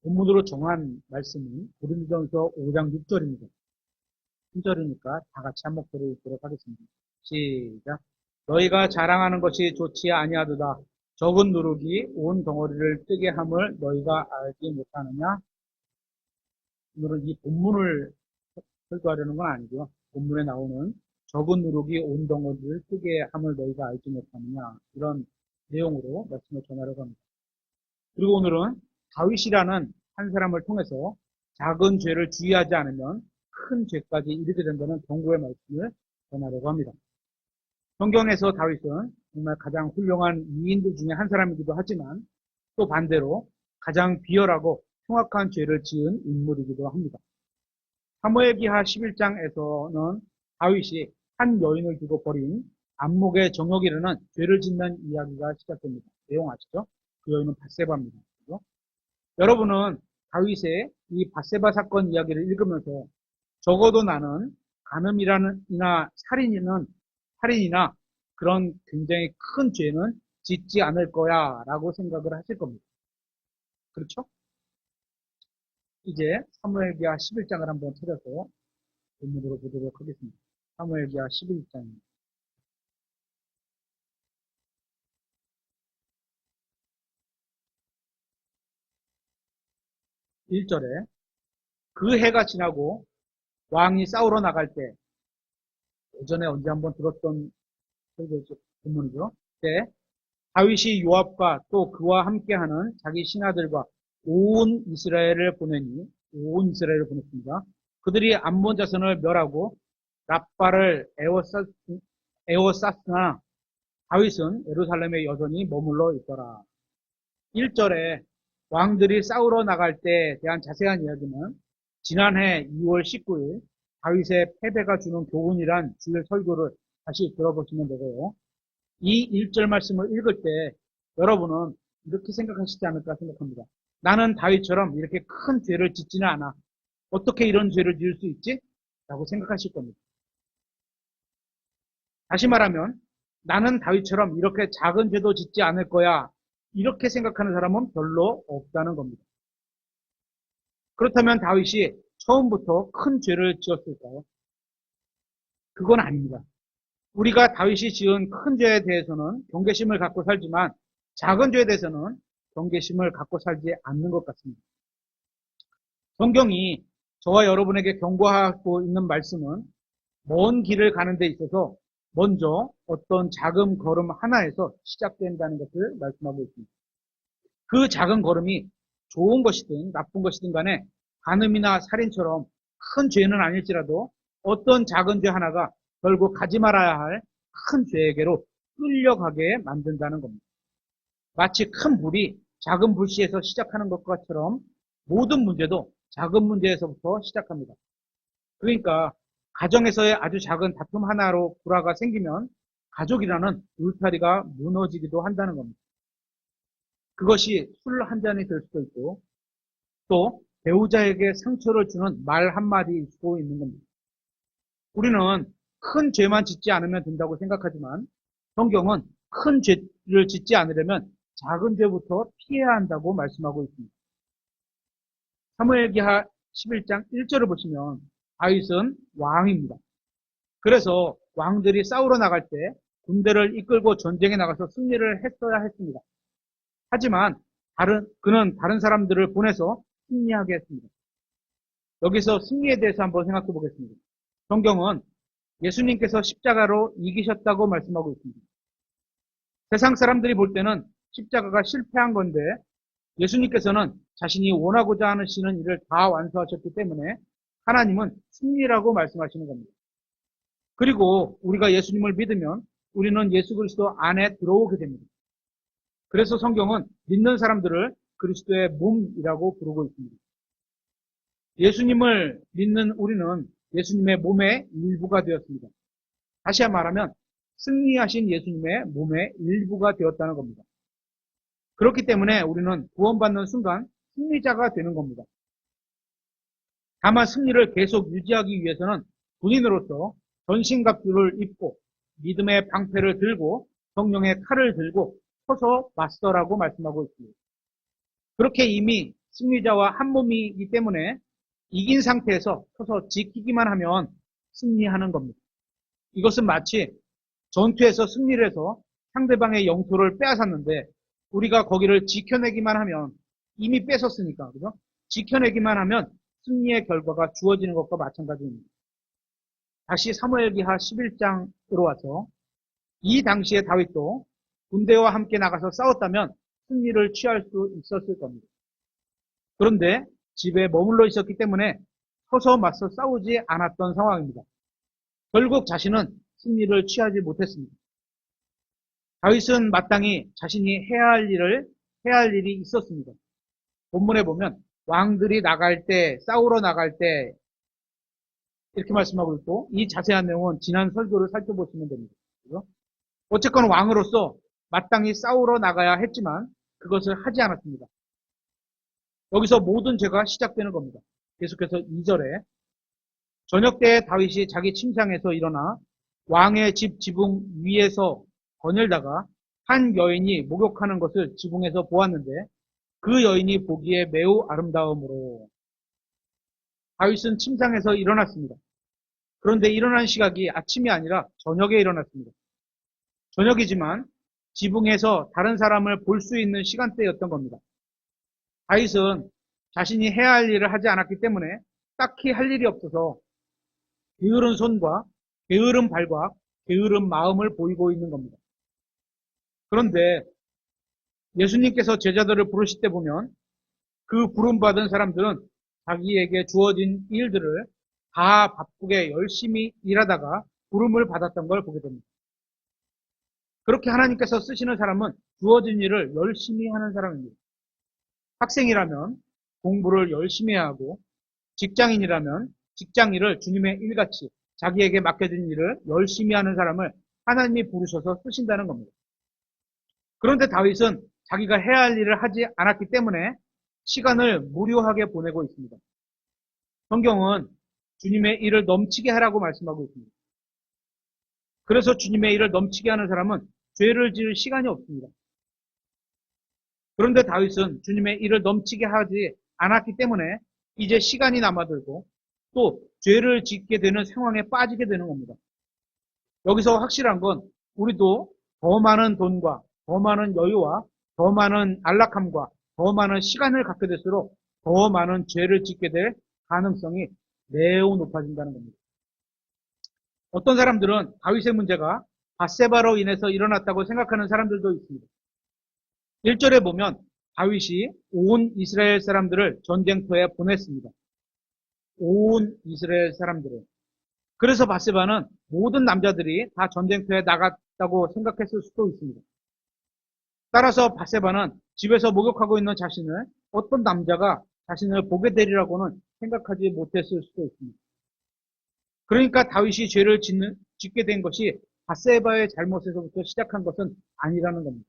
본문으로 정한 말씀은 고린도전서 5장 6절입니다. 1절이니까 다 같이 한 목소리로 읽도록 하겠습니다. 시작. 너희가 자랑하는 것이 좋지 아니하도다. 적은 누룩이 온 덩어리를 뜨게 함을 너희가 알지 못하느냐? 오늘은 이 본문을 설교하려는 건 아니고요. 본문에 나오는 적은 누룩이 온 덩어리를 뜨게 함을 너희가 알지 못하느냐? 이런 내용으로 말씀을 전하려고 합니다. 그리고 오늘은 다윗이라는 한 사람을 통해서 작은 죄를 주의하지 않으면 큰 죄까지 이르게 된다는 경고의 말씀을 전하려고 합니다. 성경에서 다윗은 정말 가장 훌륭한 위인들 중에 한 사람이기도 하지만 또 반대로 가장 비열하고 흉악한 죄를 지은 인물이기도 합니다. 사무엘기하 11장에서는 다윗이 한 여인을 두고 벌인 안목의 정욕이라는 죄를 짓는 이야기가 시작됩니다. 내용 아시죠? 그 여인은 밧세바입니다. 그렇죠? 여러분은 다윗의 이 밧세바 사건 이야기를 읽으면서 적어도 나는 간음이나 살인이나 그런 굉장히 큰 죄는 짓지 않을 거야 라고 생각을 하실 겁니다. 그렇죠? 이제 사무엘기하 11장을 한번 찾아서 본문으로 보도록 하겠습니다. 사무엘기하 11장입니다. 1절에 그 해가 지나고 왕이 싸우러 나갈 때, 예전에 언제 한번 들었던 본문이죠. 때 다윗이 요압과 또 그와 함께하는 자기 신하들과 온 이스라엘을 보냈습니다. 그들이 암몬 자손을 멸하고 랍바를 에워쌌으나 다윗은 예루살렘에 여전히 머물러 있더라. 1절에 왕들이 싸우러 나갈 때에 대한 자세한 이야기는 지난해 2월 19일 다윗의 패배가 주는 교훈이란 주일 설교를 다시 들어보시면 되고요. 이 1절 말씀을 읽을 때 여러분은 이렇게 생각하시지 않을까 생각합니다. 나는 다윗처럼 이렇게 큰 죄를 짓지는 않아. 어떻게 이런 죄를 지을 수 있지? 라고 생각하실 겁니다. 다시 말하면 나는 다윗처럼 이렇게 작은 죄도 짓지 않을 거야. 이렇게 생각하는 사람은 별로 없다는 겁니다. 그렇다면 다윗이 처음부터 큰 죄를 지었을까요? 그건 아닙니다. 우리가 다윗이 지은 큰 죄에 대해서는 경계심을 갖고 살지만 작은 죄에 대해서는 경계심을 갖고 살지 않는 것 같습니다. 성경이 저와 여러분에게 경고하고 있는 말씀은 먼 길을 가는 데 있어서 먼저 어떤 작은 걸음 하나에서 시작된다는 것을 말씀하고 있습니다. 그 작은 걸음이 좋은 것이든 나쁜 것이든 간에 간음이나 살인처럼 큰 죄는 아닐지라도 어떤 작은 죄 하나가 결국 가지 말아야 할 큰 죄에게로 끌려가게 만든다는 겁니다. 마치 큰 불이 작은 불씨에서 시작하는 것처럼 모든 문제도 작은 문제에서부터 시작합니다. 그러니까 가정에서의 아주 작은 다툼 하나로 불화가 생기면 가족이라는 울타리가 무너지기도 한다는 겁니다. 그것이 술 한 잔이 될 수도 있고 또 배우자에게 상처를 주는 말 한마디일 수도 있는 겁니다. 우리는 큰 죄만 짓지 않으면 된다고 생각하지만 성경은 큰 죄를 짓지 않으려면 작은 죄부터 피해야 한다고 말씀하고 있습니다. 사무엘기하 11장 1절을 보시면 다윗은 왕입니다. 그래서 왕들이 싸우러 나갈 때 군대를 이끌고 전쟁에 나가서 승리를 했어야 했습니다. 하지만 그는 다른 사람들을 보내서 승리하게 했습니다. 여기서 승리에 대해서 한번 생각해 보겠습니다. 성경은 예수님께서 십자가로 이기셨다고 말씀하고 있습니다. 세상 사람들이 볼 때는 십자가가 실패한 건데 예수님께서는 자신이 원하고자 하시는 일을 다 완수하셨기 때문에 하나님은 승리라고 말씀하시는 겁니다. 그리고 우리가 예수님을 믿으면 우리는 예수 그리스도 안에 들어오게 됩니다. 그래서 성경은 믿는 사람들을 그리스도의 몸이라고 부르고 있습니다. 예수님을 믿는 우리는 예수님의 몸의 일부가 되었습니다. 다시 말하면 승리하신 예수님의 몸의 일부가 되었다는 겁니다. 그렇기 때문에 우리는 구원받는 순간 승리자가 되는 겁니다. 다만 승리를 계속 유지하기 위해서는 군인으로서 전신갑주를 입고 믿음의 방패를 들고 성령의 칼을 들고 서서 맞서라고 말씀하고 있습니다. 그렇게 이미 승리자와 한 몸이기 때문에 이긴 상태에서 서서 지키기만 하면 승리하는 겁니다. 이것은 마치 전투에서 승리를 해서 상대방의 영토를 빼앗았는데 우리가 거기를 지켜내기만 하면 이미 뺏었으니까, 그죠? 지켜내기만 하면 승리의 결과가 주어지는 것과 마찬가지입니다. 다시 사무엘기하 11장으로 와서 이 당시에 다윗도 군대와 함께 나가서 싸웠다면 승리를 취할 수 있었을 겁니다. 그런데 집에 머물러 있었기 때문에 서서 맞서 싸우지 않았던 상황입니다. 결국 자신은 승리를 취하지 못했습니다. 다윗은 마땅히 자신이 해야 할 일이 있었습니다. 본문에 보면 왕들이 나갈 때, 싸우러 나갈 때 이렇게 말씀하고 있고, 이 자세한 내용은 지난 설교를 살펴보시면 됩니다. 그죠? 어쨌건 왕으로서 마땅히 싸우러 나가야 했지만 그것을 하지 않았습니다. 여기서 모든 죄가 시작되는 겁니다. 계속해서 2절에 저녁 때에 다윗이 자기 침상에서 일어나 왕의 집 지붕 위에서 거닐다가 한 여인이 목욕하는 것을 지붕에서 보았는데 그 여인이 보기에 매우 아름다움으로 다윗은 침상에서 일어났습니다. 그런데 일어난 시각이 아침이 아니라 저녁에 일어났습니다. 저녁이지만 지붕에서 다른 사람을 볼 수 있는 시간대였던 겁니다. 다윗은 자신이 해야 할 일을 하지 않았기 때문에 딱히 할 일이 없어서 게으른 손과 게으른 발과 게으른 마음을 보이고 있는 겁니다. 그런데 예수님께서 제자들을 부르실 때 보면 그 부름받은 사람들은 자기에게 주어진 일들을 다 바쁘게 열심히 일하다가 부름을 받았던 걸 보게 됩니다. 그렇게 하나님께서 쓰시는 사람은 주어진 일을 열심히 하는 사람입니다. 학생이라면 공부를 열심히 하고 직장인이라면 직장 일을 주님의 일같이 자기에게 맡겨진 일을 열심히 하는 사람을 하나님이 부르셔서 쓰신다는 겁니다. 그런데 다윗은 자기가 해야 할 일을 하지 않았기 때문에 시간을 무료하게 보내고 있습니다. 성경은 주님의 일을 넘치게 하라고 말씀하고 있습니다. 그래서 주님의 일을 넘치게 하는 사람은 죄를 지을 시간이 없습니다. 그런데 다윗은 주님의 일을 넘치게 하지 않았기 때문에 이제 시간이 남아들고 또 죄를 짓게 되는 상황에 빠지게 되는 겁니다. 여기서 확실한 건 우리도 더 많은 돈과 더 많은 여유와 더 많은 안락함과 더 많은 시간을 갖게 될수록 더 많은 죄를 짓게 될 가능성이 매우 높아진다는 겁니다. 어떤 사람들은 다윗의 문제가 밧세바로 인해서 일어났다고 생각하는 사람들도 있습니다. 1절에 보면 다윗이 온 이스라엘 사람들을 전쟁터에 보냈습니다. 온 이스라엘 사람들을. 그래서 밧세바는 모든 남자들이 다 전쟁터에 나갔다고 생각했을 수도 있습니다. 따라서 밧세바는 집에서 목욕하고 있는 자신을 어떤 남자가 자신을 보게 되리라고는 생각하지 못했을 수도 있습니다. 그러니까 다윗이 죄를 짓게 된 것이 밧세바의 잘못에서부터 시작한 것은 아니라는 겁니다.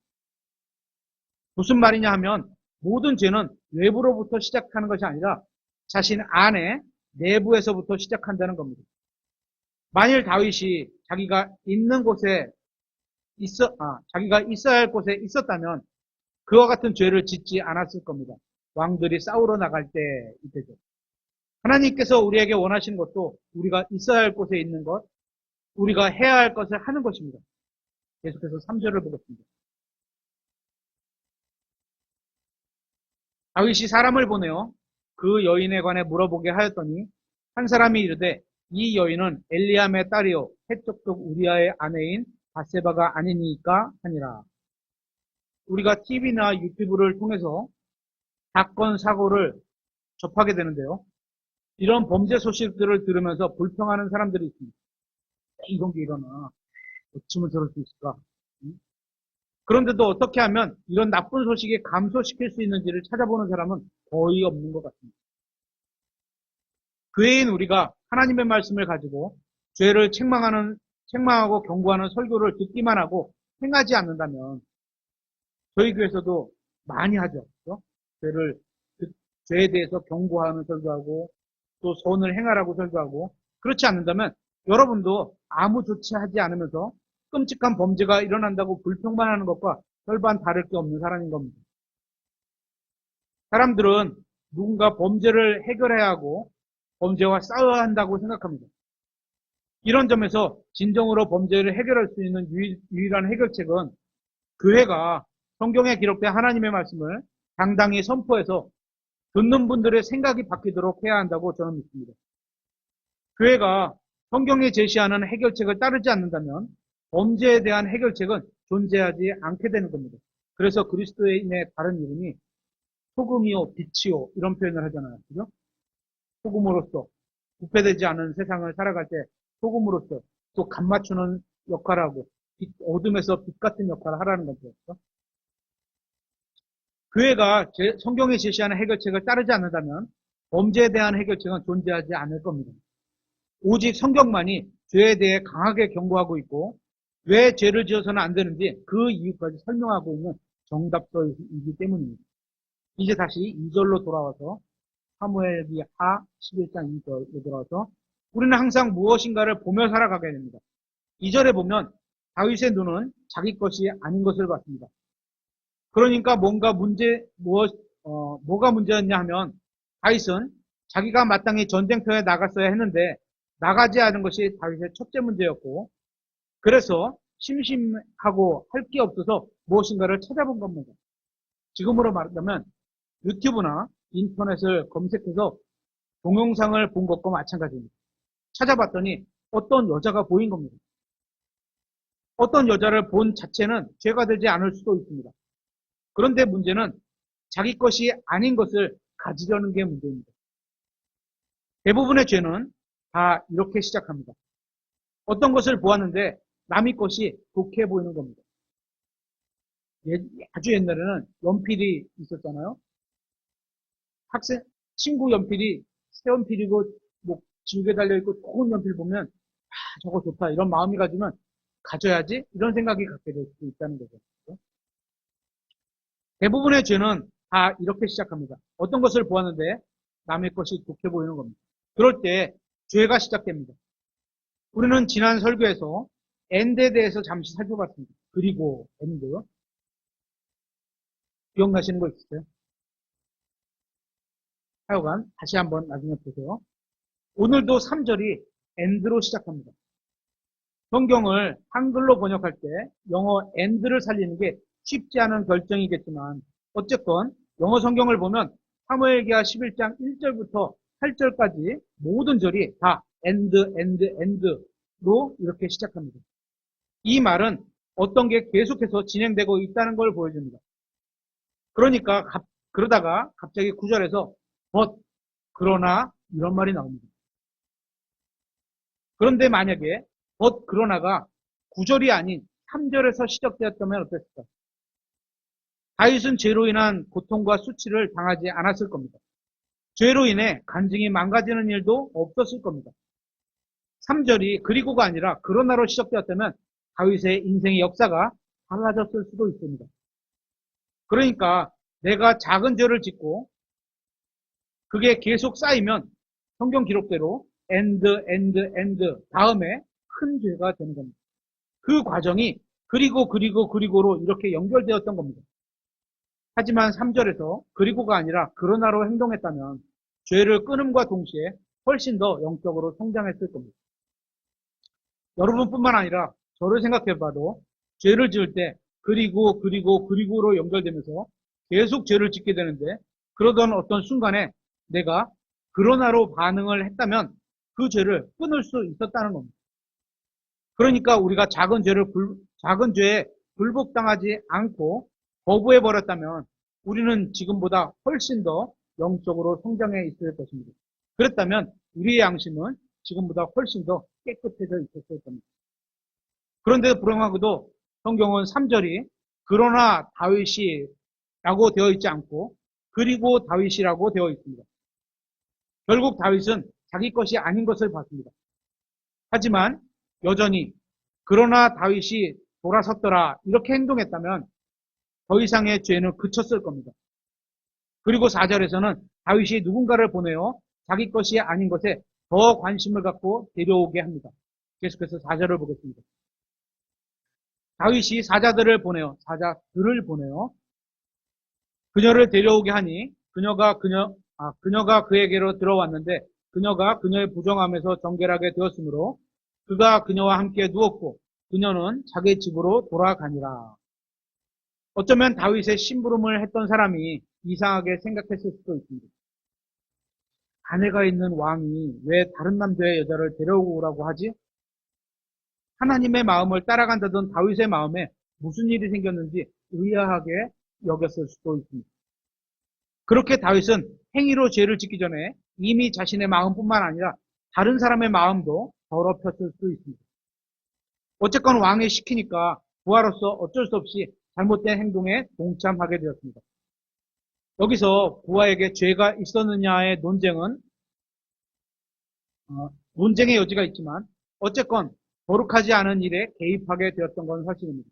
무슨 말이냐 하면 모든 죄는 외부로부터 시작하는 것이 아니라 자신 안에 내부에서부터 시작한다는 겁니다. 만일 다윗이 자기가 있어야 할 곳에 있었다면 그와 같은 죄를 짓지 않았을 겁니다. 왕들이 싸우러 나갈 때 이때죠. 하나님께서 우리에게 원하시는 것도 우리가 있어야 할 곳에 있는 것, 우리가 해야 할 것을 하는 것입니다. 계속해서 3절을 보겠습니다. 다윗이 사람을 보내어 그 여인에 관해 물어보게 하였더니 한 사람이 이르되 이 여인은 엘리암의 딸이요 해족족 우리아의 아내인 밧세바가 아니니까 하니라. 우리가 TV나 유튜브를 통해서 사건, 사고를 접하게 되는데요. 이런 범죄 소식들을 들으면서 불평하는 사람들이 있습니다. 이런 게 일어나. 어쩌면 저럴 수 있을까? 그런데도 어떻게 하면 이런 나쁜 소식이 감소시킬 수 있는지를 찾아보는 사람은 거의 없는 것 같습니다. 교회인 우리가 하나님의 말씀을 가지고 죄를 책망하고 경고하는 설교를 듣기만 하고 행하지 않는다면 저희 교회에서도 많이 하죠. 그렇죠? 죄에 대해서 경고하는 설교하고 또 선을 행하라고 설교하고 그렇지 않는다면 여러분도 아무 조치하지 않으면서 끔찍한 범죄가 일어난다고 불평만 하는 것과 별반 다를 게 없는 사람인 겁니다. 사람들은 누군가 범죄를 해결해야 하고 범죄와 싸워야 한다고 생각합니다. 이런 점에서 진정으로 범죄를 해결할 수 있는 유일한 해결책은 교회가 성경에 기록된 하나님의 말씀을 당당히 선포해서 듣는 분들의 생각이 바뀌도록 해야 한다고 저는 믿습니다. 교회가 성경에 제시하는 해결책을 따르지 않는다면 범죄에 대한 해결책은 존재하지 않게 되는 겁니다. 그래서 그리스도인의 다른 이름이 소금이요, 빛이요 이런 표현을 하잖아요. 그죠? 소금으로서 부패되지 않은 세상을 살아갈 때 소금으로서 또 간 맞추는 역할을 하고 어둠에서 빛 같은 역할을 하라는 거죠. 교회가 성경에 제시하는 해결책을 따르지 않는다면 범죄에 대한 해결책은 존재하지 않을 겁니다. 오직 성경만이 죄에 대해 강하게 경고하고 있고 왜 죄를 지어서는 안 되는지 그 이유까지 설명하고 있는 정답서이기 때문입니다. 이제 다시 2절로 돌아와서 사무엘기 하 11장 2절로 돌아와서 우리는 항상 무엇인가를 보며 살아가게 됩니다. 2절에 보면 다윗의 눈은 자기 것이 아닌 것을 봤습니다. 그러니까 뭐가 문제였냐 하면 다윗은 자기가 마땅히 전쟁터에 나갔어야 했는데 나가지 않은 것이 다윗의 첫째 문제였고 그래서 심심하고 할 게 없어서 무엇인가를 찾아본 겁니다. 지금으로 말하자면 유튜브나 인터넷을 검색해서 동영상을 본 것과 마찬가지입니다. 찾아봤더니 어떤 여자가 보인 겁니다. 어떤 여자를 본 자체는 죄가 되지 않을 수도 있습니다. 그런데 문제는 자기 것이 아닌 것을 가지려는 게 문제입니다. 대부분의 죄는 다 이렇게 시작합니다. 어떤 것을 보았는데 남의 것이 좋게 보이는 겁니다. 아주 옛날에는 연필이 있었잖아요. 친구 연필이 새 연필이고 뭐 지우개 달려있고 좋은 연필 보면 저거 좋다 이런 마음이 가지면 가져야지 이런 생각이 갖게 될 수 있다는 거죠. 대부분의 죄는 다 이렇게 시작합니다. 어떤 것을 보았는데 남의 것이 좋게 보이는 겁니다. 그럴 때 죄가 시작됩니다. 우리는 지난 설교에서 엔드에 대해서 잠시 살펴봤습니다. 그리고 엔드 기억나시는 거 있으세요? 하여간 다시 한번 나중에 보세요. 오늘도 3절이 end로 시작합니다. 성경을 한글로 번역할 때 영어 end를 살리는 게 쉽지 않은 결정이겠지만 어쨌건 영어 성경을 보면 사무엘기하 11장 1절부터 8절까지 모든 절이 다 end로 이렇게 시작합니다. 이 말은 어떤 게 계속해서 진행되고 있다는 걸 보여줍니다. 그러니까 그러다가 갑자기 9절에서 그러나 이런 말이 나옵니다. 그런데 만약에 그러나가 9절이 아닌 3절에서 시작되었다면 어땠을까? 다윗은 죄로 인한 고통과 수치를 당하지 않았을 겁니다. 죄로 인해 간증이 망가지는 일도 없었을 겁니다. 3절이 그리고가 아니라 그러나로 시작되었다면 다윗의 인생의 역사가 달라졌을 수도 있습니다. 그러니까 내가 작은 죄를 짓고 그게 계속 쌓이면 성경 기록대로 end 다음에 큰 죄가 되는 겁니다. 그 과정이 그리고로 이렇게 연결되었던 겁니다. 하지만 3절에서 그리고가 아니라 그러나로 행동했다면 죄를 끊음과 동시에 훨씬 더 영적으로 성장했을 겁니다. 여러분뿐만 아니라 저를 생각해봐도 죄를 지을 때 그리고로 연결되면서 계속 죄를 짓게 되는데 그러던 어떤 순간에 내가 그러나로 반응을 했다면 그 죄를 끊을 수 있었다는 겁니다. 그러니까 우리가 작은 죄에 불복당하지 않고 거부해버렸다면 우리는 지금보다 훨씬 더 영적으로 성장해 있을 것입니다. 그랬다면 우리의 양심은 지금보다 훨씬 더 깨끗해져 있었을 겁니다. 그런데 불행하게도 성경은 3절이 그러나 다윗이 라고 되어 있지 않고 그리고 다윗이라고 되어 있습니다. 결국 다윗은 자기 것이 아닌 것을 봤습니다. 하지만 여전히 그러나 다윗이 돌아섰더라 이렇게 행동했다면 더 이상의 죄는 그쳤을 겁니다. 그리고 4절에서는 다윗이 누군가를 보내어 자기 것이 아닌 것에 더 관심을 갖고 데려오게 합니다. 계속해서 4절을 보겠습니다. 다윗이 사자들을 보내어 그녀를 데려오게 하니 그녀가 그에게로 들어왔는데 그녀가 그녀의 부정함에서 정결하게 되었으므로 그가 그녀와 함께 누웠고 그녀는 자기 집으로 돌아가니라. 어쩌면 다윗의 심부름을 했던 사람이 이상하게 생각했을 수도 있습니다. 아내가 있는 왕이 왜 다른 남자의 여자를 데려오라고 하지? 하나님의 마음을 따라간다던 다윗의 마음에 무슨 일이 생겼는지 의아하게 여겼을 수도 있습니다. 그렇게 다윗은 행위로 죄를 짓기 전에 이미 자신의 마음뿐만 아니라 다른 사람의 마음도 더럽혔을 수 있습니다. 어쨌건 왕이 시키니까 부하로서 어쩔 수 없이 잘못된 행동에 동참하게 되었습니다. 여기서 부하에게 죄가 있었느냐의 논쟁의 여지가 있지만 어쨌건 거룩하지 않은 일에 개입하게 되었던 건 사실입니다.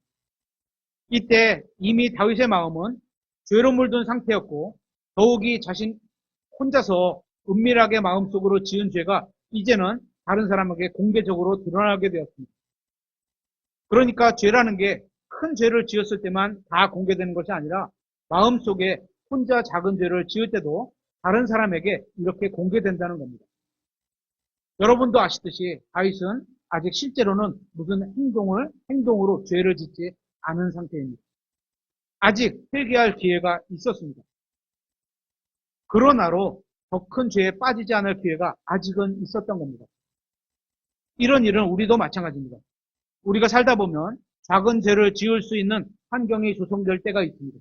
이때 이미 다윗의 마음은 죄로 물든 상태였고 더욱이 자신 혼자서 은밀하게 마음속으로 지은 죄가 이제는 다른 사람에게 공개적으로 드러나게 되었습니다. 그러니까 죄라는 게 큰 죄를 지었을 때만 다 공개되는 것이 아니라 마음속에 혼자 작은 죄를 지을 때도 다른 사람에게 이렇게 공개된다는 겁니다. 여러분도 아시듯이 다윗은 아직 실제로는 무슨 행동으로 죄를 짓지 않은 상태입니다. 아직 회개할 기회가 있었습니다. 그러나로 더 큰 죄에 빠지지 않을 기회가 아직은 있었던 겁니다. 이런 일은 우리도 마찬가지입니다. 우리가 살다 보면 작은 죄를 지을 수 있는 환경이 조성될 때가 있습니다.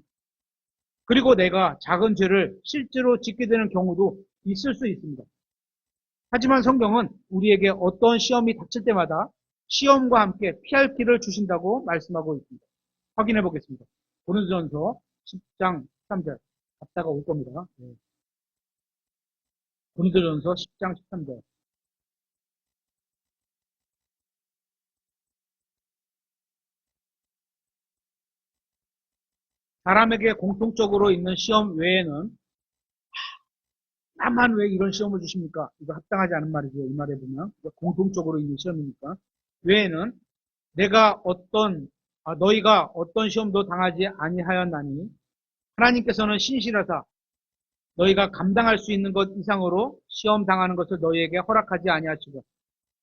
그리고 내가 작은 죄를 실제로 짓게 되는 경우도 있을 수 있습니다. 하지만 성경은 우리에게 어떤 시험이 닥칠 때마다 시험과 함께 피할 길을 주신다고 말씀하고 있습니다. 확인해 보겠습니다. 고린도전서 10장 13절 갔다가 올 겁니다. 고린도전서 10장 13절. 사람에게 공통적으로 있는 시험 외에는 나만 왜 이런 시험을 주십니까? 이거 합당하지 않은 말이죠. 이 말에 보면 공통적으로 있는 시험이니까. 외에는 너희가 어떤 시험도 당하지 아니하였나니 하나님께서는 신실하사 너희가 감당할 수 있는 것 이상으로 시험 당하는 것을 너희에게 허락하지 아니하시고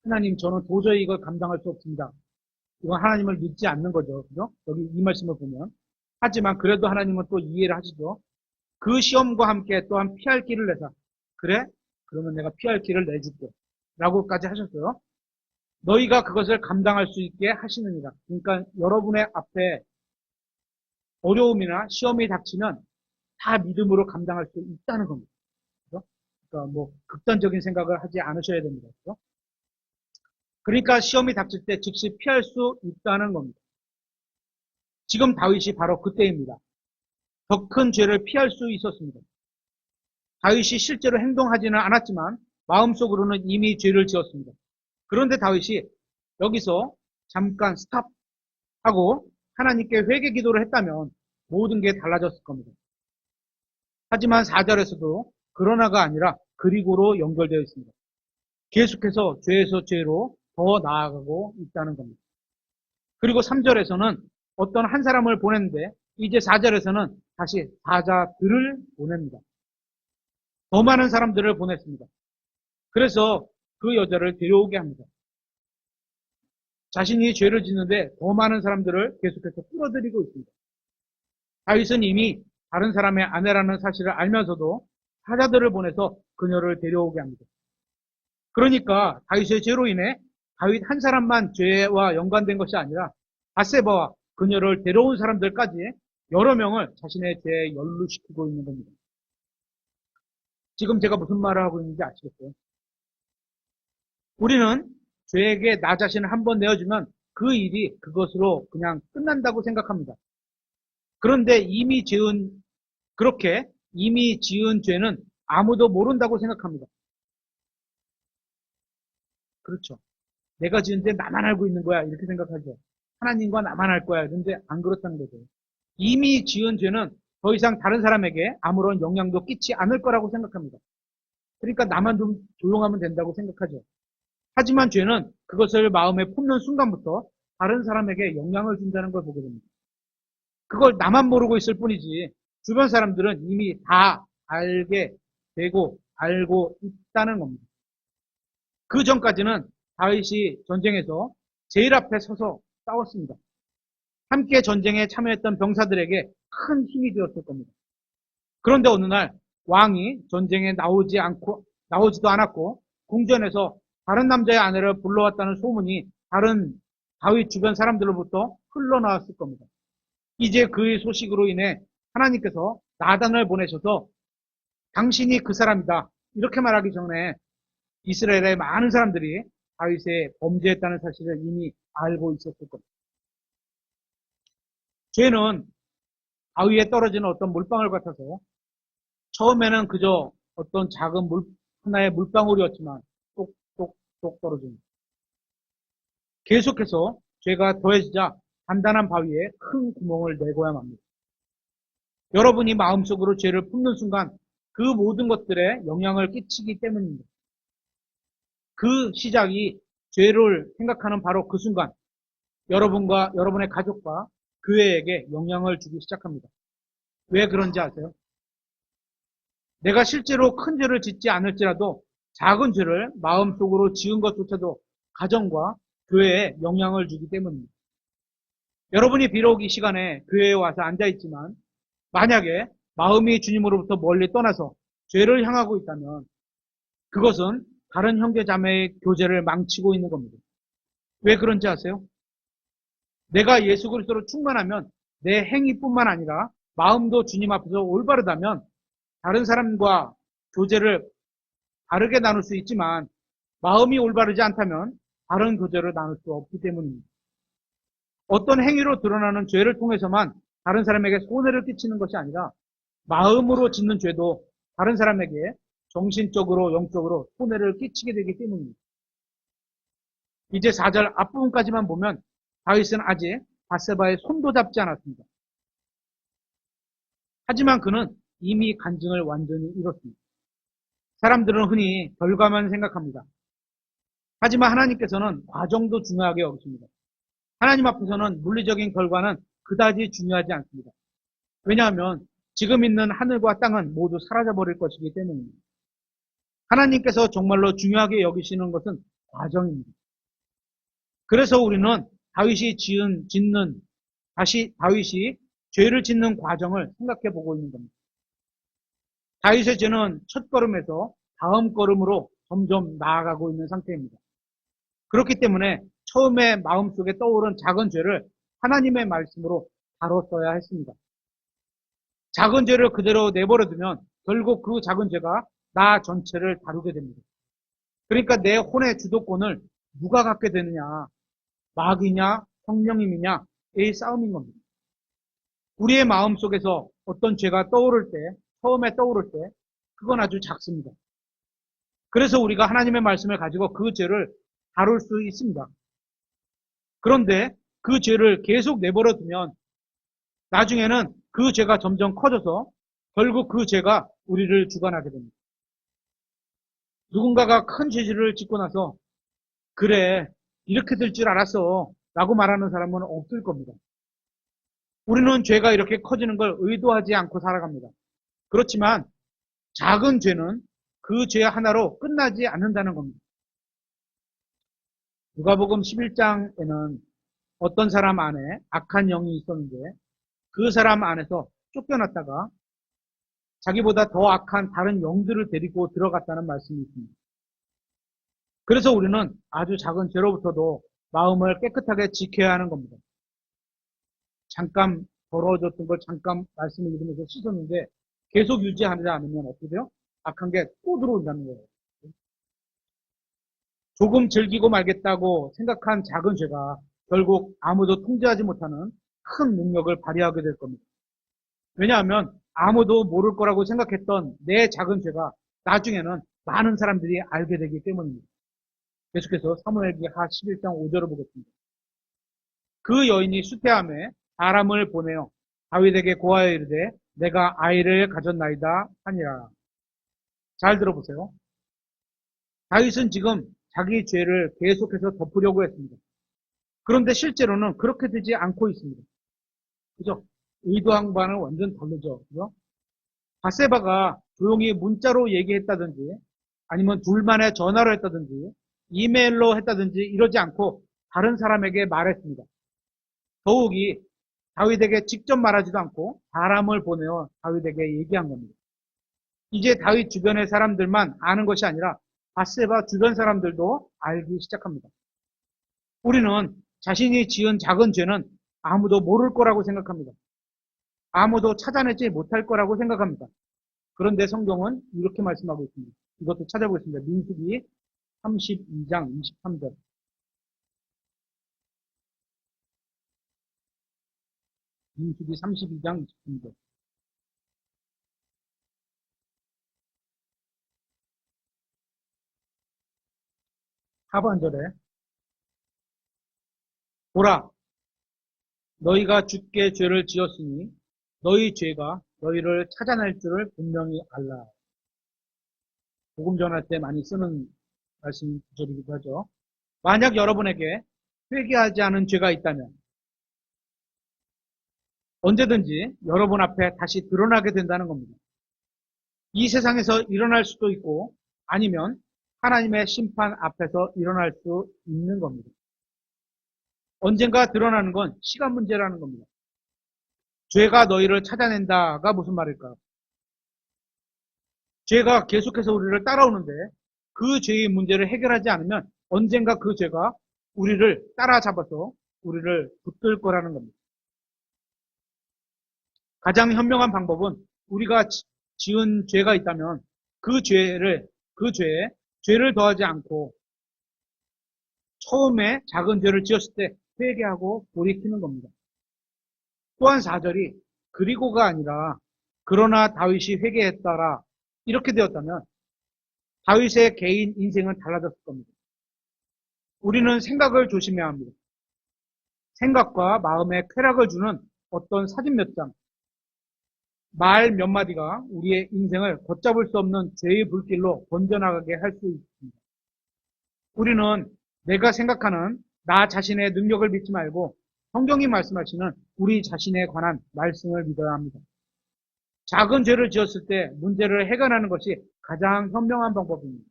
하나님 저는 도저히 이걸 감당할 수 없습니다. 이건 하나님을 믿지 않는 거죠. 그죠? 여기 이 말씀을 보면. 하지만 그래도 하나님은 또 이해를 하시죠. 그 시험과 함께 또한 피할 길을 내사. 그래? 그러면 내가 피할 길을 내줄게. 라고까지 하셨어요. 너희가 그것을 감당할 수 있게 하시느니라. 그러니까 여러분의 앞에 어려움이나 시험이 닥치면 다 믿음으로 감당할 수 있다는 겁니다. 그렇죠? 그러니까 뭐 극단적인 생각을 하지 않으셔야 됩니다. 그렇죠? 그러니까 시험이 닥칠 때 즉시 피할 수 있다는 겁니다. 지금 다윗이 바로 그때입니다. 더 큰 죄를 피할 수 있었습니다. 다윗이 실제로 행동하지는 않았지만 마음속으로는 이미 죄를 지었습니다. 그런데 다윗이 여기서 잠깐 스탑하고 하나님께 회개 기도를 했다면 모든 게 달라졌을 겁니다. 하지만 4절에서도 그러나가 아니라 그리고로 연결되어 있습니다. 계속해서 죄에서 죄로 더 나아가고 있다는 겁니다. 그리고 3절에서는 어떤 한 사람을 보냈는데 이제 4절에서는 다시 사자들을 보냅니다. 더 많은 사람들을 보냈습니다. 그래서 그 여자를 데려오게 합니다. 자신이 죄를 짓는데 더 많은 사람들을 계속해서 끌어들이고 있습니다. 다윗은 이미 다른 사람의 아내라는 사실을 알면서도 사자들을 보내서 그녀를 데려오게 합니다. 그러니까 다윗의 죄로 인해 다윗 한 사람만 죄와 연관된 것이 아니라 바세바와 그녀를 데려온 사람들까지 여러 명을 자신의 죄에 연루시키고 있는 겁니다. 지금 제가 무슨 말을 하고 있는지 아시겠어요? 우리는 죄에게 나 자신을 한번 내어주면 그 일이 그것으로 그냥 끝난다고 생각합니다. 그런데 그렇게 이미 지은 죄는 아무도 모른다고 생각합니다. 그렇죠. 내가 지은 죄 나만 알고 있는 거야. 이렇게 생각하죠. 하나님과 나만 알 거야. 그런데 안 그렇다는 거죠. 이미 지은 죄는 더 이상 다른 사람에게 아무런 영향도 끼치 않을 거라고 생각합니다. 그러니까 나만 좀 조용하면 된다고 생각하죠. 하지만 죄는 그것을 마음에 품는 순간부터 다른 사람에게 영향을 준다는 걸 보게 됩니다. 그걸 나만 모르고 있을 뿐이지 주변 사람들은 이미 다 알게 되고 알고 있다는 겁니다. 그 전까지는 다윗이 전쟁에서 제일 앞에 서서 싸웠습니다. 함께 전쟁에 참여했던 병사들에게 큰 힘이 되었을 겁니다. 그런데 어느 날 왕이 전쟁에 나오지도 않았고 궁전에서 다른 남자의 아내를 불러왔다는 소문이 다른 다윗 주변 사람들로부터 흘러나왔을 겁니다. 이제 그의 소식으로 인해 하나님께서 나단을 보내셔서 당신이 그 사람이다 이렇게 말하기 전에 이스라엘의 많은 사람들이 다윗의 범죄했다는 사실을 이미 알고 있었을 겁니다. 죄는 바위에 떨어지는 어떤 물방울 같아서 처음에는 그저 어떤 작은 하나의 물방울이었지만 똑똑똑 떨어집니다. 계속해서 죄가 더해지자 단단한 바위에 큰 구멍을 내고야 맙니다. 여러분이 마음속으로 죄를 품는 순간 그 모든 것들에 영향을 끼치기 때문입니다. 그 시작이 죄를 생각하는 바로 그 순간 여러분과 여러분의 가족과 교회에게 영향을 주기 시작합니다. 왜 그런지 아세요? 내가 실제로 큰 죄를 짓지 않을지라도 작은 죄를 마음속으로 지은 것조차도 가정과 교회에 영향을 주기 때문입니다. 여러분이 비록 이 시간에 교회에 와서 앉아있지만 만약에 마음이 주님으로부터 멀리 떠나서 죄를 향하고 있다면 그것은 다른 형제 자매의 교제를 망치고 있는 겁니다. 왜 그런지 아세요? 내가 예수 그리스도로 충만하면 내 행위뿐만 아니라 마음도 주님 앞에서 올바르다면 다른 사람과 교제를 바르게 나눌 수 있지만 마음이 올바르지 않다면 다른 교제를 나눌 수 없기 때문입니다. 어떤 행위로 드러나는 죄를 통해서만 다른 사람에게 손해를 끼치는 것이 아니라 마음으로 짓는 죄도 다른 사람에게 정신적으로 영적으로 손해를 끼치게 되기 때문입니다. 이제 4절 앞부분까지만 보면 다윗은 아직 밧세바의 손도 잡지 않았습니다. 하지만 그는 이미 간증을 완전히 이뤘습니다. 사람들은 흔히 결과만 생각합니다. 하지만 하나님께서는 과정도 중요하게 여기십니다. 하나님 앞에서는 물리적인 결과는 그다지 중요하지 않습니다. 왜냐하면 지금 있는 하늘과 땅은 모두 사라져버릴 것이기 때문입니다. 하나님께서 정말로 중요하게 여기시는 것은 과정입니다. 그래서 우리는 다윗이 다윗이 죄를 짓는 과정을 생각해 보고 있는 겁니다. 다윗의 죄는 첫 걸음에서 다음 걸음으로 점점 나아가고 있는 상태입니다. 그렇기 때문에 처음에 마음속에 떠오른 작은 죄를 하나님의 말씀으로 다뤘어야 했습니다. 작은 죄를 그대로 내버려두면 결국 그 작은 죄가 나 전체를 다루게 됩니다. 그러니까 내 혼의 주도권을 누가 갖게 되느냐, 마귀냐, 성령님이냐의 싸움인 겁니다. 우리의 마음속에서 어떤 죄가 처음에 떠오를 때 그건 아주 작습니다. 그래서 우리가 하나님의 말씀을 가지고 그 죄를 다룰 수 있습니다. 그런데 그 죄를 계속 내버려 두면 나중에는 그 죄가 점점 커져서 결국 그 죄가 우리를 주관하게 됩니다. 누군가가 큰 죄질을 짓고 나서 그래 이렇게 될 줄 알았어 라고 말하는 사람은 없을 겁니다. 우리는 죄가 이렇게 커지는 걸 의도하지 않고 살아갑니다. 그렇지만 작은 죄는 그 죄 하나로 끝나지 않는다는 겁니다. 누가복음 11장에는 어떤 사람 안에 악한 영이 있었는데 그 사람 안에서 쫓겨났다가 자기보다 더 악한 다른 영들을 데리고 들어갔다는 말씀이 있습니다. 그래서 우리는 아주 작은 죄로부터도 마음을 깨끗하게 지켜야 하는 겁니다. 잠깐 더러워졌던 걸 잠깐 말씀을 읽으면서 씻었는데 계속 유지하지 않으면 어떻게 돼요? 악한 게 또 들어온다는 거예요. 조금 즐기고 말겠다고 생각한 작은 죄가 결국 아무도 통제하지 못하는 큰 능력을 발휘하게 될 겁니다. 왜냐하면 아무도 모를 거라고 생각했던 내 작은 죄가 나중에는 많은 사람들이 알게 되기 때문입니다. 계속해서 사무엘기 하 11장 5절을 보겠습니다. 그 여인이 수태함에 사람을 보내어 다윗에게 고하여 이르되 내가 아이를 가졌나이다 하니라. 잘 들어보세요. 다윗은 지금 자기 죄를 계속해서 덮으려고 했습니다. 그런데 실제로는 그렇게 되지 않고 있습니다. 그죠? 의도한 바는 완전 다르죠. 그죠? 밧세바가 조용히 문자로 얘기했다든지 아니면 둘만의 전화로 했다든지 이메일로 했다든지 이러지 않고 다른 사람에게 말했습니다. 더욱이 다윗에게 직접 말하지도 않고 사람을 보내어 다윗에게 얘기한 겁니다. 이제 다윗 주변의 사람들만 아는 것이 아니라 밧세바 주변 사람들도 알기 시작합니다. 우리는 자신이 지은 작은 죄는 아무도 모를 거라고 생각합니다. 아무도 찾아내지 못할 거라고 생각합니다. 그런데 성경은 이렇게 말씀하고 있습니다. 이것도 찾아보겠습니다. 민수기 32장 23절. 민수기 32장 23절. 하반절에 보라, 너희가 주께 죄를 지었으니 너희 죄가 너희를 찾아낼 줄을 분명히 알라. 복음 전할 때 많이 쓰는 말씀 구절이기도 하죠. 만약 여러분에게 회개하지 않은 죄가 있다면 언제든지 여러분 앞에 다시 드러나게 된다는 겁니다. 이 세상에서 일어날 수도 있고 아니면 하나님의 심판 앞에서 일어날 수 있는 겁니다. 언젠가 드러나는 건 시간 문제라는 겁니다. 죄가 너희를 찾아낸다가 무슨 말일까요? 죄가 계속해서 우리를 따라오는데 그 죄의 문제를 해결하지 않으면 언젠가 그 죄가 우리를 따라잡아서 우리를 붙들 거라는 겁니다. 가장 현명한 방법은 우리가 지은 죄가 있다면 그 죄에 죄를 더하지 않고 처음에 작은 죄를 지었을 때 회개하고 돌이키는 겁니다. 또한 4절이 그리고가 아니라 그러나 다윗이 회개했더라 이렇게 되었다면 다윗의 개인 인생은 달라졌을 겁니다. 우리는 생각을 조심해야 합니다. 생각과 마음에 쾌락을 주는 어떤 사진 몇 장, 말 몇 마디가 우리의 인생을 걷잡을 수 없는 죄의 불길로 번져나가게 할 수 있습니다. 우리는 내가 생각하는 나 자신의 능력을 믿지 말고 성경이 말씀하시는 우리 자신에 관한 말씀을 믿어야 합니다. 작은 죄를 지었을 때 문제를 해결하는 것이 가장 현명한 방법입니다.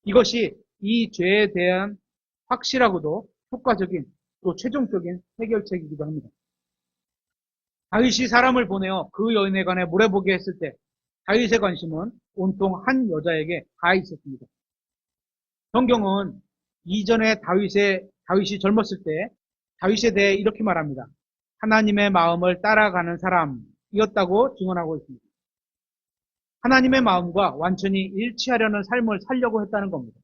이것이 이 죄에 대한 확실하고도 효과적인 또 최종적인 해결책이기도 합니다. 다윗이 사람을 보내어 그 여인에 관해 물어보게 했을 때 다윗의 관심은 온통 한 여자에게 가 있었습니다. 성경은 이전에 다윗이 젊었을 때 다윗에 대해 이렇게 말합니다. 하나님의 마음을 따라가는 사람이었다고 증언하고 있습니다. 하나님의 마음과 완전히 일치하려는 삶을 살려고 했다는 겁니다.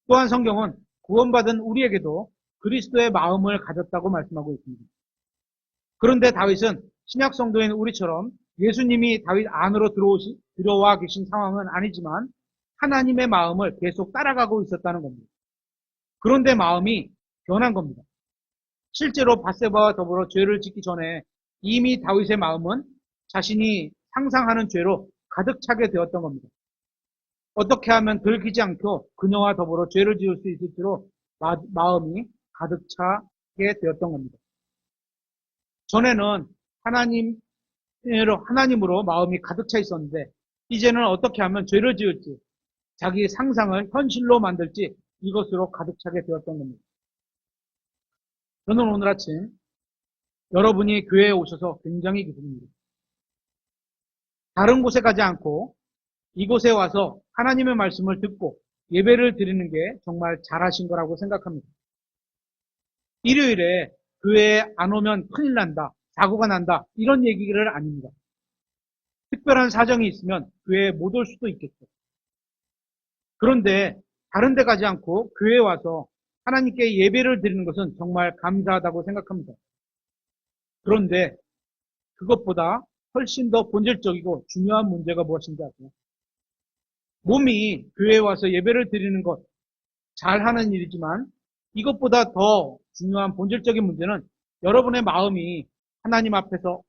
또한 성경은 구원받은 우리에게도 그리스도의 마음을 가졌다고 말씀하고 있습니다. 그런데 다윗은 신약 성도인 우리처럼 예수님이 다윗 안으로 들어와 계신 상황은 아니지만 하나님의 마음을 계속 따라가고 있었다는 겁니다. 그런데 마음이 변한 겁니다. 실제로 밧세바와 더불어 죄를 짓기 전에 이미 다윗의 마음은 자신이 상상하는 죄로 가득 차게 되었던 겁니다. 어떻게 하면 들키지 않고 그녀와 더불어 죄를 지을 수 있을지로 마음이 가득 차게 되었던 겁니다. 전에는 하나님으로 마음이 가득 차 있었는데 이제는 어떻게 하면 죄를 지을지 자기 상상을 현실로 만들지 이것으로 가득 차게 되었던 겁니다. 저는 오늘 아침 여러분이 교회에 오셔서 굉장히 기쁩니다. 다른 곳에 가지 않고 이곳에 와서 하나님의 말씀을 듣고 예배를 드리는 게 정말 잘하신 거라고 생각합니다. 일요일에 교회에 안 오면 큰일 난다, 사고가 난다 이런 얘기를 아닙니다. 특별한 사정이 있으면 교회에 못 올 수도 있겠죠. 그런데 다른 데 가지 않고 교회에 와서 하나님께 예배를 드리는 것은 정말 감사하다고 생각합니다. 그런데 그것보다 훨씬 더 본질적이고 중요한 문제가 무엇인지 아세요? 몸이 교회에 와서 예배를 드리는 것 잘하는 일이지만 이것보다 더 중요한 본질적인 문제는 여러분의 마음이 하나님 앞에서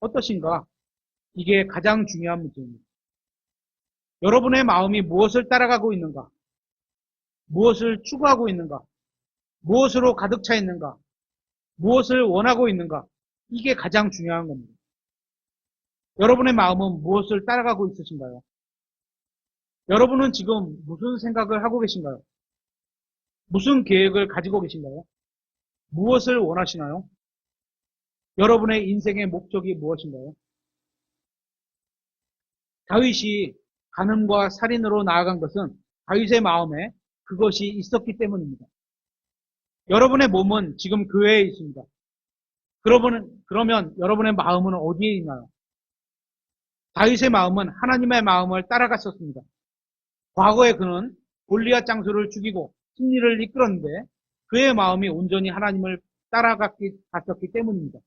어떠신가? 이게 가장 중요한 문제입니다. 여러분의 마음이 무엇을 따라가고 있는가? 무엇을 추구하고 있는가? 무엇으로 가득 차 있는가? 무엇을 원하고 있는가? 이게 가장 중요한 겁니다. 여러분의 마음은 무엇을 따라가고 있으신가요? 여러분은 지금 무슨 생각을 하고 계신가요? 무슨 계획을 가지고 계신가요? 무엇을 원하시나요? 여러분의 인생의 목적이 무엇인가요? 다윗이 간음과 살인으로 나아간 것은 다윗의 마음에 그것이 있었기 때문입니다. 여러분의 몸은 지금 교회에 있습니다. 그러면 여러분의 마음은 어디에 있나요? 다윗의 마음은 하나님의 마음을 따라갔었습니다. 과거에 그는 골리앗 장수를 죽이고 승리를 이끌었는데 그의 마음이 온전히 하나님을 갔었기 때문입니다.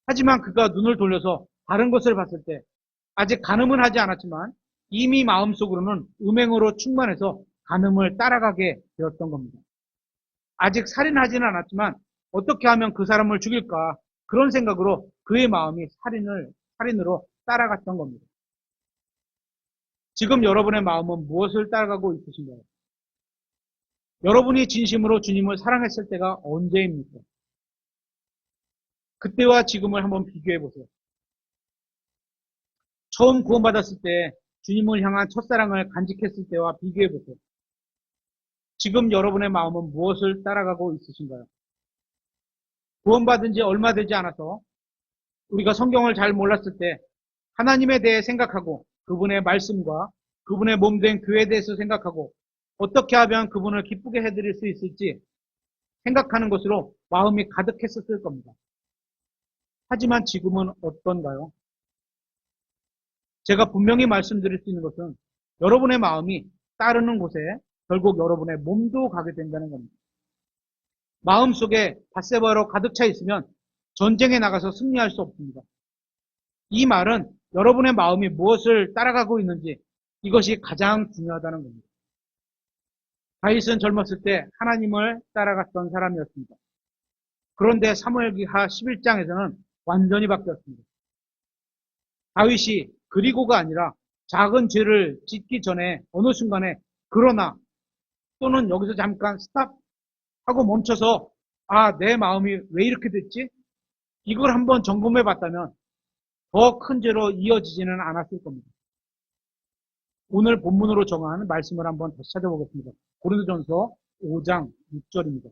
하지만 그가 눈을 돌려서 다른 것을 봤을 때 아직 간음은 하지 않았지만 이미 마음속으로는 음행으로 충만해서 간음을 따라가게 되었던 겁니다. 아직 살인하지는 않았지만 어떻게 하면 그 사람을 죽일까 그런 생각으로 그의 마음이 살인으로 따라갔던 겁니다. 지금 여러분의 마음은 무엇을 따라가고 있으신가요? 여러분이 진심으로 주님을 사랑했을 때가 언제입니까? 그때와 지금을 한번 비교해 보세요. 처음 구원받았을 때 주님을 향한 첫사랑을 간직했을 때와 비교해 보세요. 지금 여러분의 마음은 무엇을 따라가고 있으신가요? 구원받은 지 얼마 되지 않아서 우리가 성경을 잘 몰랐을 때 하나님에 대해 생각하고 그분의 말씀과 그분의 몸된 교회에 대해서 생각하고 어떻게 하면 그분을 기쁘게 해드릴 수 있을지 생각하는 것으로 마음이 가득했었을 겁니다. 하지만 지금은 어떤가요? 제가 분명히 말씀드릴 수 있는 것은 여러분의 마음이 따르는 곳에 결국 여러분의 몸도 가게 된다는 겁니다. 마음속에 밧세바로 가득 차 있으면 전쟁에 나가서 승리할 수 없습니다. 이 말은 여러분의 마음이 무엇을 따라가고 있는지 이것이 가장 중요하다는 겁니다. 다윗은 젊었을 때 하나님을 따라갔던 사람이었습니다. 그런데 사무엘기하 11장에서는 완전히 바뀌었습니다. 다윗이 그리고가 아니라 작은 죄를 짓기 전에 어느 순간에 그러나 또는 여기서 잠깐 스탑 하고 멈춰서 내 마음이 왜 이렇게 됐지? 이걸 한번 점검해 봤다면 더 큰 죄로 이어지지는 않았을 겁니다. 오늘 본문으로 정한 말씀을 한번 다시 찾아보겠습니다. 고린도전서 5장 6절입니다.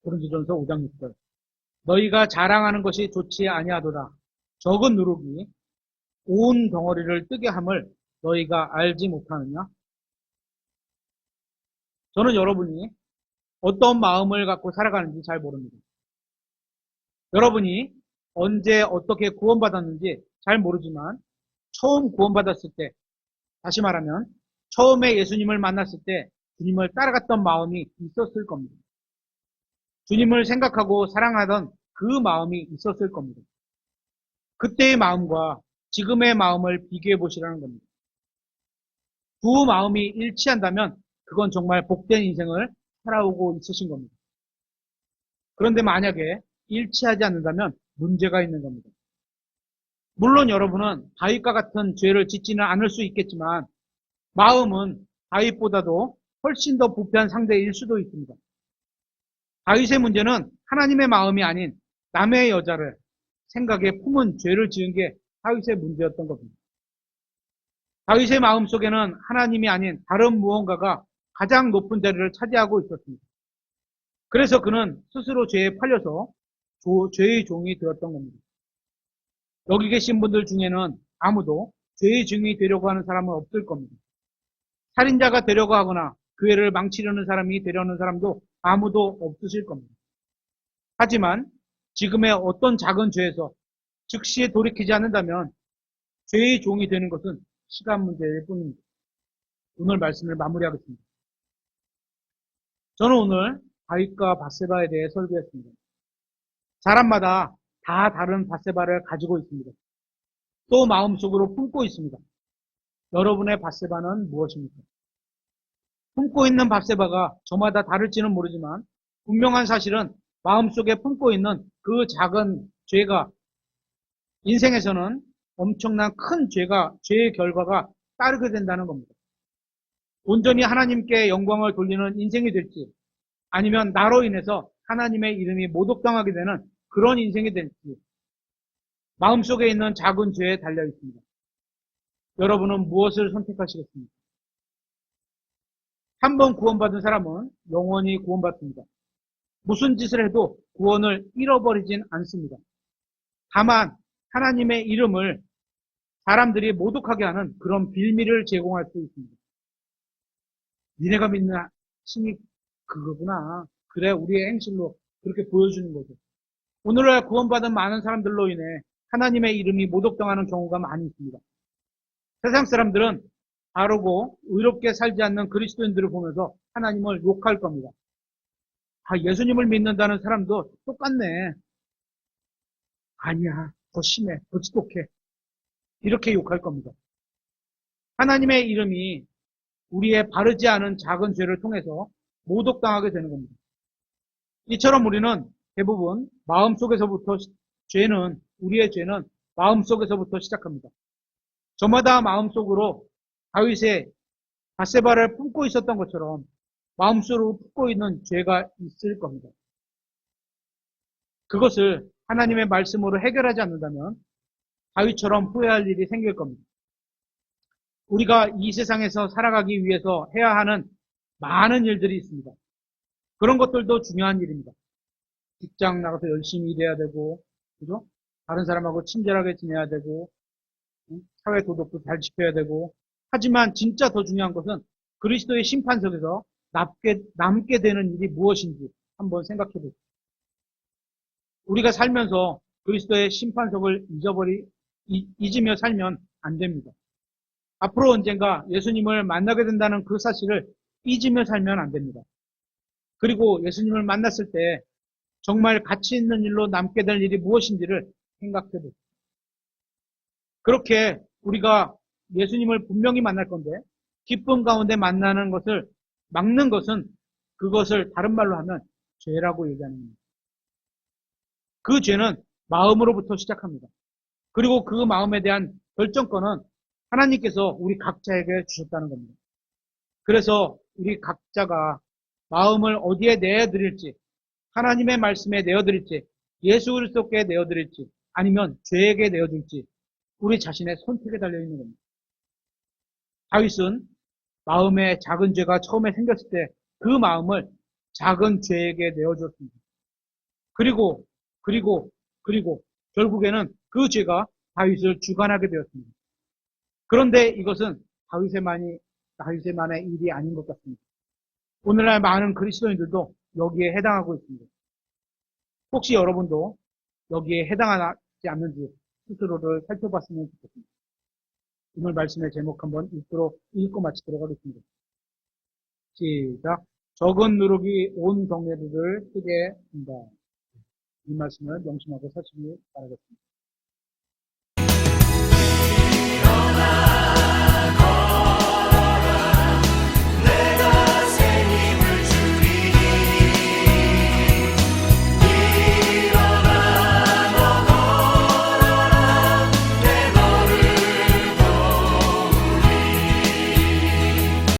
고린도전서 5장 6절. 너희가 자랑하는 것이 좋지 아니하도다. 적은 누룩이 온 덩어리를 뜨게 함을 너희가 알지 못하느냐? 저는 여러분이 어떤 마음을 갖고 살아가는지 잘 모릅니다. 여러분이 언제 어떻게 구원받았는지 잘 모르지만 처음 구원받았을 때, 다시 말하면 처음에 예수님을 만났을 때 주님을 따라갔던 마음이 있었을 겁니다. 주님을 생각하고 사랑하던 그 마음이 있었을 겁니다. 그때의 마음과 지금의 마음을 비교해 보시라는 겁니다. 두 마음이 일치한다면 그건 정말 복된 인생을 살아오고 있으신 겁니다. 그런데 만약에 일치하지 않는다면 문제가 있는 겁니다. 물론 여러분은 다윗과 같은 죄를 짓지는 않을 수 있겠지만 마음은 다윗보다도 훨씬 더 부패한 상대일 수도 있습니다. 다윗의 문제는 하나님의 마음이 아닌 남의 여자를 생각에 품은 죄를 지은 게 다윗의 문제였던 겁니다. 다윗의 마음속에는 하나님이 아닌 다른 무언가가 가장 높은 자리를 차지하고 있었습니다. 그래서 그는 스스로 죄에 팔려서 죄의 종이 되었던 겁니다. 여기 계신 분들 중에는 아무도 죄의 종이 되려고 하는 사람은 없을 겁니다. 살인자가 되려고 하거나 교회를 망치려는 사람이 되려는 사람도 아무도 없으실 겁니다. 하지만 지금의 어떤 작은 죄에서 즉시 돌이키지 않는다면 죄의 종이 되는 것은 시간 문제일 뿐입니다. 오늘 말씀을 마무리하겠습니다. 저는 오늘 다윗과 밧세바에 대해 설교했습니다. 사람마다 다 다른 밧세바를 가지고 있습니다. 또 마음속으로 품고 있습니다. 여러분의 밧세바는 무엇입니까? 품고 있는 밧세바가 저마다 다를지는 모르지만 분명한 사실은 마음속에 품고 있는 그 작은 죄가 인생에서는 엄청난 큰 죄의 결과가 따르게 된다는 겁니다. 온전히 하나님께 영광을 돌리는 인생이 될지, 아니면 나로 인해서 하나님의 이름이 모독당하게 되는 그런 인생이 될지, 마음속에 있는 작은 죄에 달려 있습니다. 여러분은 무엇을 선택하시겠습니까? 한 번 구원받은 사람은 영원히 구원받습니다. 무슨 짓을 해도 구원을 잃어버리진 않습니다. 다만 하나님의 이름을 사람들이 모독하게 하는 그런 빌미를 제공할 수 있습니다. 니네가 믿는 신이 그거구나. 그래, 우리의 행실로 그렇게 보여주는 거죠. 오늘날 구원받은 많은 사람들로 인해 하나님의 이름이 모독당하는 경우가 많이 있습니다. 세상 사람들은 바르고 의롭게 살지 않는 그리스도인들을 보면서 하나님을 욕할 겁니다. 예수님을 믿는다는 사람도 똑같네. 아니야, 더 심해, 더 지독해. 이렇게 욕할 겁니다. 하나님의 이름이 우리의 바르지 않은 작은 죄를 통해서 모독당하게 되는 겁니다. 이처럼 우리는 대부분 우리의 죄는 마음속에서부터 시작합니다. 저마다 마음속으로 다윗의 밧세바를 품고 있었던 것처럼 마음속으로 품고 있는 죄가 있을 겁니다. 그것을 하나님의 말씀으로 해결하지 않는다면 다윗처럼 후회할 일이 생길 겁니다. 우리가 이 세상에서 살아가기 위해서 해야 하는 많은 일들이 있습니다. 그런 것들도 중요한 일입니다. 직장 나가서 열심히 일해야 되고, 그죠? 다른 사람하고 친절하게 지내야 되고, 사회 도덕도 잘 지켜야 되고, 하지만 진짜 더 중요한 것은 그리스도의 심판석에서 남게 되는 일이 무엇인지 한번 생각해 보십시오. 우리가 살면서 그리스도의 심판석을 잊으며 살면 안 됩니다. 앞으로 언젠가 예수님을 만나게 된다는 그 사실을 잊으며 살면 안 됩니다. 그리고 예수님을 만났을 때 정말 가치 있는 일로 남게 될 일이 무엇인지를 생각해 보십시오. 그렇게 우리가 예수님을 분명히 만날 건데 기쁨 가운데 만나는 것을 막는 것은 그것을 다른 말로 하면 죄라고 얘기하는 겁니다. 그 죄는 마음으로부터 시작합니다. 그리고 그 마음에 대한 결정권은 하나님께서 우리 각자에게 주셨다는 겁니다. 그래서 우리 각자가 마음을 어디에 내어드릴지, 하나님의 말씀에 내어드릴지, 예수 그리스도께 내어드릴지, 아니면 죄에게 내어줄지 우리 자신의 선택에 달려있는 겁니다. 다윗은 마음에 작은 죄가 처음에 생겼을 때 그 마음을 작은 죄에게 내어줬습니다. 그리고 결국에는 그 죄가 다윗을 주관하게 되었습니다. 그런데 이것은 다윗의만의 일이 아닌 것 같습니다. 오늘날 많은 그리스도인들도 여기에 해당하고 있습니다. 혹시 여러분도 여기에 해당하지 않는지 스스로를 살펴봤으면 좋겠습니다. 오늘 말씀의 제목 한번 읽고 마치도록 하겠습니다. 시작. 적은 누룩이 온 덩어리를 크게 한다. 이 말씀을 명심하고 사시기 바라겠습니다.